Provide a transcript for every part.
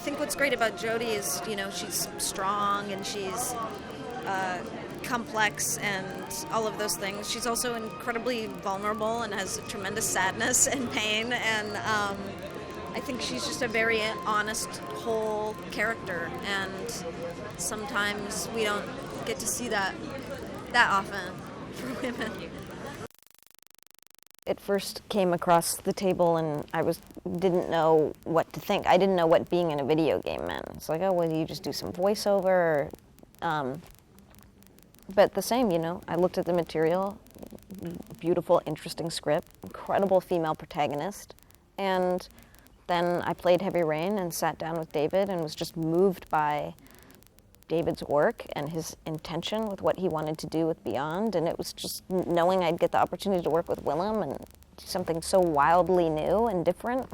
think what's great about Jodie is, she's strong and she's complex and all of those things. She's also incredibly vulnerable and has tremendous sadness and pain, and I think she's just a very honest, whole character, and sometimes we don't get to see that often for women. It first came across the table and I didn't know what to think. I didn't know what being in a video game meant. It's like, oh, well, you just do some voiceover. But the same, I looked at the material, beautiful, interesting script, incredible female protagonist, and then I played Heavy Rain and sat down with David and was just moved by David's work and his intention with what he wanted to do with Beyond, and it was just knowing I'd get the opportunity to work with Willem and do something so wildly new and different.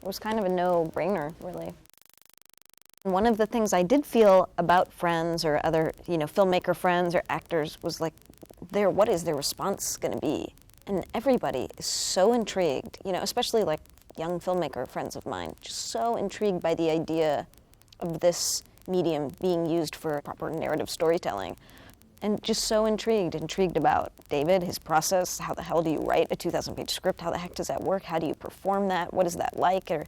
It was kind of a no-brainer, really. And one of the things I did feel about friends or other, filmmaker friends or actors was like, what is their response going to be? And everybody is so intrigued, especially like young filmmaker friends of mine, just so intrigued by the idea of this medium being used for proper narrative storytelling, and just so intrigued about David, his process. How the hell do you write a 2,000-page script? How the heck does that work? How do you perform that? What is that like? Or,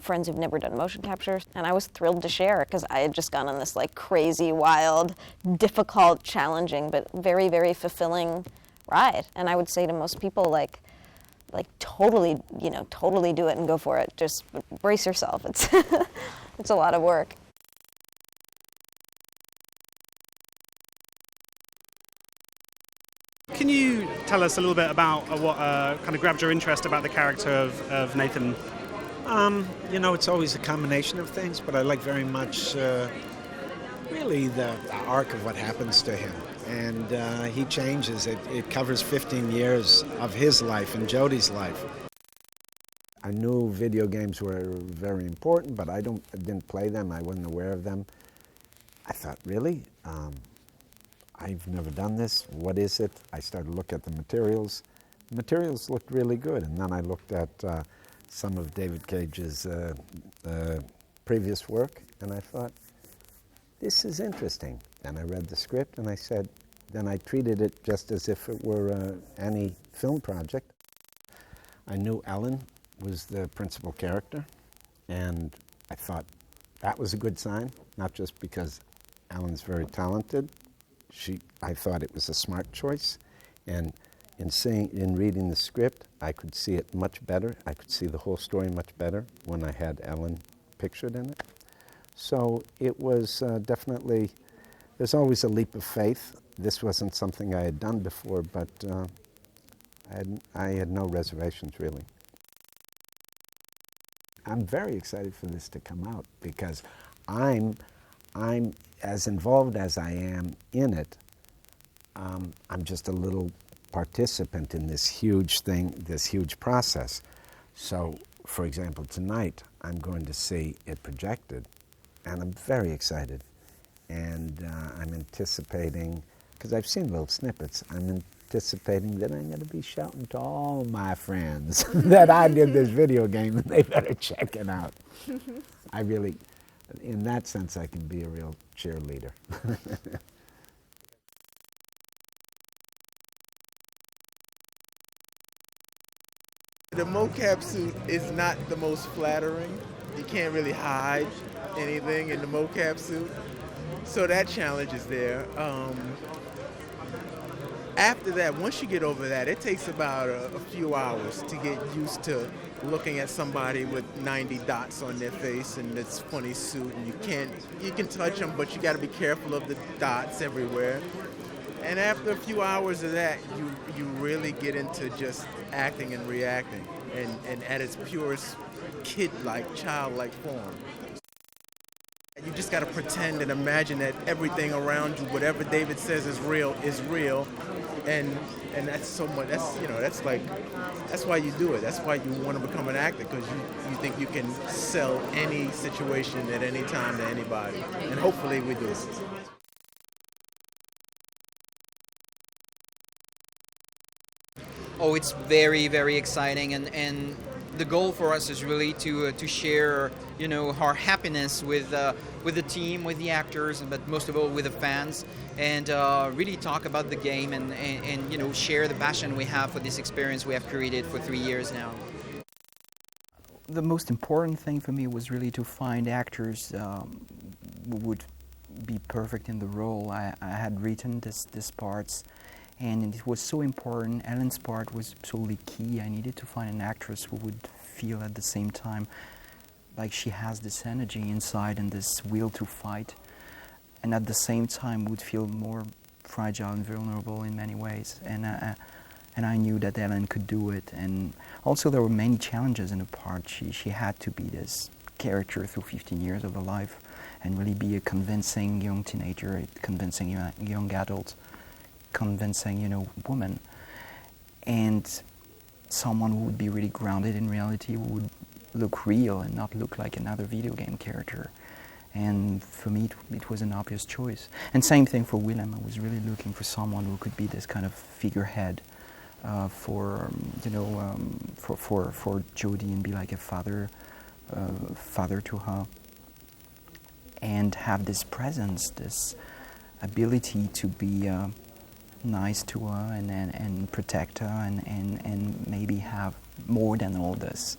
friends who've never done motion capture. And I was thrilled to share because I had just gone on this like crazy, wild, difficult, challenging, but very, very fulfilling ride. And I would say to most people, like totally do it and go for it. Just brace yourself. It's a lot of work. Can you tell us a little bit about what kind of grabbed your interest about the character of Nathan? It's always a combination of things, but I like very much really the arc of what happens to him. And he changes. It covers 15 years of his life and Jodie's life. I knew video games were very important, but I didn't play them. I wasn't aware of them. I thought, really? I've never done this. What is it? I started to look at the materials. The materials looked really good, and then I looked at some of David Cage's previous work, and I thought, this is interesting. Then I read the script, and then I treated it just as if it were any film project. I knew Ellen was the principal character, and I thought that was a good sign, not just because Ellen's very talented. I thought it was a smart choice, and in reading the script, I could see it much better. I could see the whole story much better when I had Ellen pictured in it. So it was definitely, there's always a leap of faith. This wasn't something I had done before, but I had no reservations, really. I'm very excited for this to come out because I'm as involved as I am in it. I'm just a little participant in this huge thing, this huge process. So, for example, tonight I'm going to see it projected, and I'm very excited. And I'm anticipating, because I've seen little snippets, I'm anticipating that I'm going to be shouting to all my friends that I did this video game and they better check it out. I really, in that sense, I can be a real cheerleader. The mocap suit is not the most flattering. You can't really hide anything in the mocap suit. So that challenge is there. After that, once you get over that, it takes about a few hours to get used to looking at somebody with 90 dots on their face and this funny suit, and you can touch them, but you got to be careful of the dots everywhere. And after a few hours of that, you really get into just acting and reacting, and at its purest kid-like, childlike form. You just got to pretend and imagine that everything around you, whatever David says is real, and that's so much. That's why you do it. That's why you want to become an actor, because you think you can sell any situation at any time to anybody, and hopefully we do. Oh, it's very, very exciting, and the goal for us is really to share, our happiness with the team, with the actors, but most of all with the fans, and really talk about the game and share the passion we have for this experience we have created for 3 years now. The most important thing for me was really to find actors who would be perfect in the role. I had written these parts, and it was so important. Ellen's part was absolutely key. I needed to find an actress who would feel at the same time like she has this energy inside and this will to fight, and at the same time would feel more fragile and vulnerable in many ways. And I knew that Ellen could do it. And also there were many challenges in the part. She had to be this character through 15 years of her life and really be a convincing young teenager, a convincing young adult, convincing, woman. And someone who would be really grounded in reality, who would look real and not look like another video game character. And for me, it was an obvious choice. And same thing for Willem. I was really looking for someone who could be this kind of figurehead for Jodie and be like a father to her, and have this presence, this ability to be nice to her and protect her and maybe have more than all this.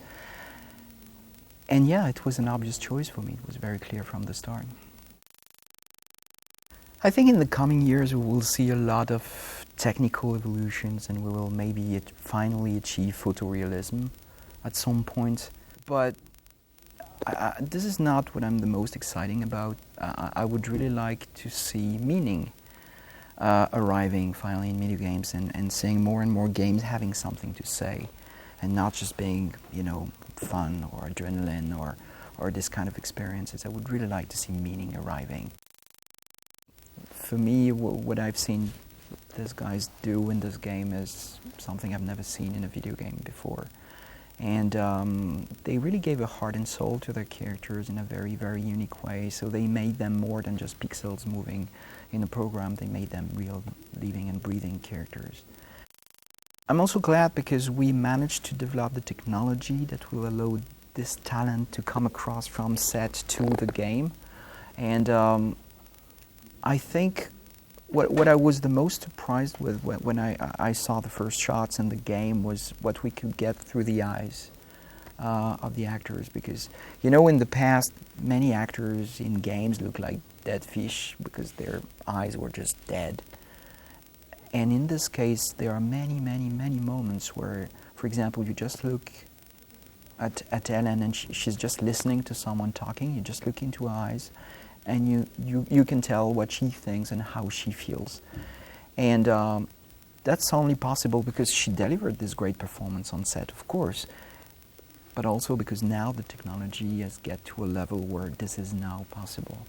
And yeah, it was an obvious choice for me. It was very clear from the start. I think in the coming years we will see a lot of technical evolutions, and we will maybe finally achieve photorealism at some point. But this is not what I'm the most exciting about. I would really like to see meaning arriving finally in video games, and seeing more and more games having something to say, and not just being, fun or adrenaline or this kind of experiences. I would really like to see meaning arriving. For me, what I've seen these guys do in this game is something I've never seen in a video game before. And they really gave a heart and soul to their characters in a very, very unique way. So they made them more than just pixels moving in a program. They made them real, living and breathing characters. I'm also glad because we managed to develop the technology that will allow this talent to come across from set to the game. And I think what I was the most surprised with when I saw the first shots in the game was what we could get through the eyes of the actors. Because, in the past, many actors in games look like dead fish because their eyes were just dead. And in this case, there are many, many, many moments where, for example, you just look at Ellen and she's just listening to someone talking. You just look into her eyes, and you can tell what she thinks and how she feels. And that's only possible because she delivered this great performance on set, of course, but also because now the technology has get to a level where this is now possible.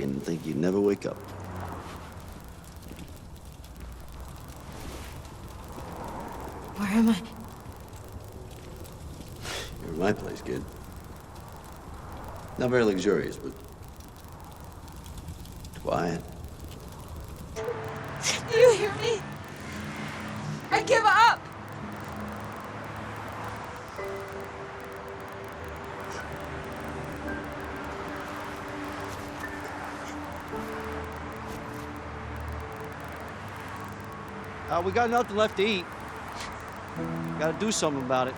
And think you'd never wake up. Where am I? You're in my place, kid. Not very luxurious, but quiet. Do you hear me? I give up! We got nothing left to eat. Got to do something about it.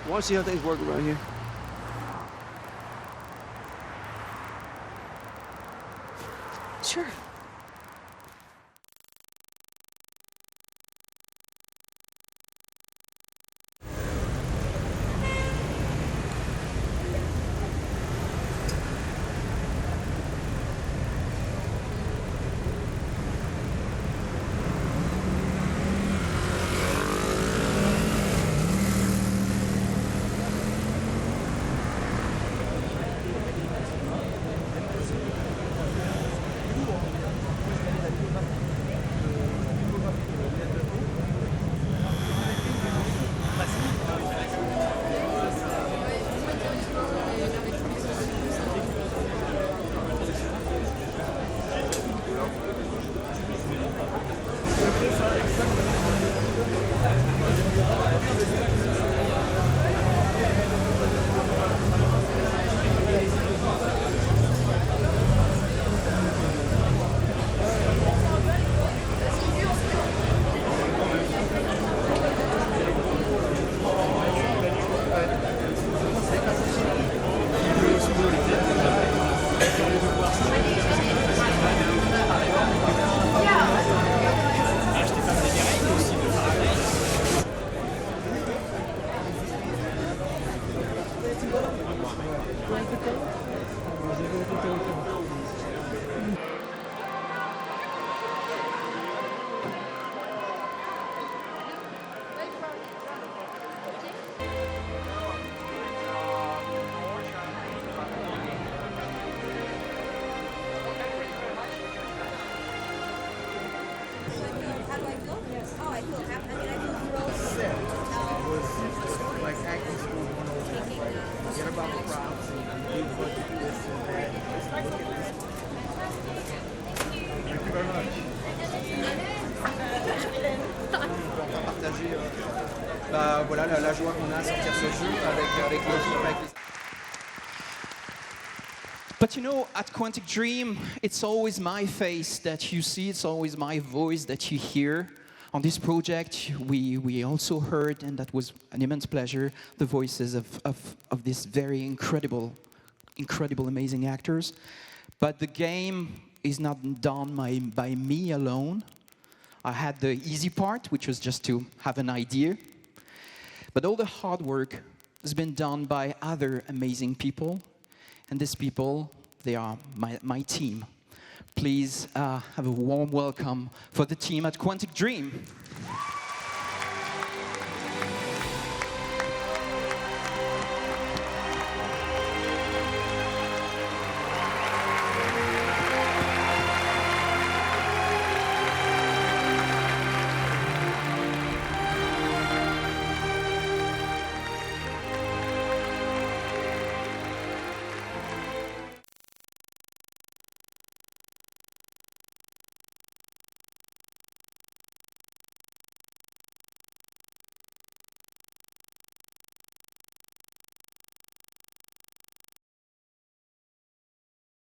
Want to see how things work around here? Sure. Like acting school 101. Forget about the props and do what this and that. Just look at this. Thank you very much. Partager voilà, la joie qu'on a à sortir ce jeu avec l'équipe. But you know, at Quantic Dream, it's always my face that you see, it's always my voice that you hear. On this project, we also heard, and that was an immense pleasure, the voices of these very incredible, amazing actors. But the game is not done by me alone. I had the easy part, which was just to have an idea. But all the hard work has been done by other amazing people. And these people, they are my team. Please have a warm welcome for the team at Quantic Dream.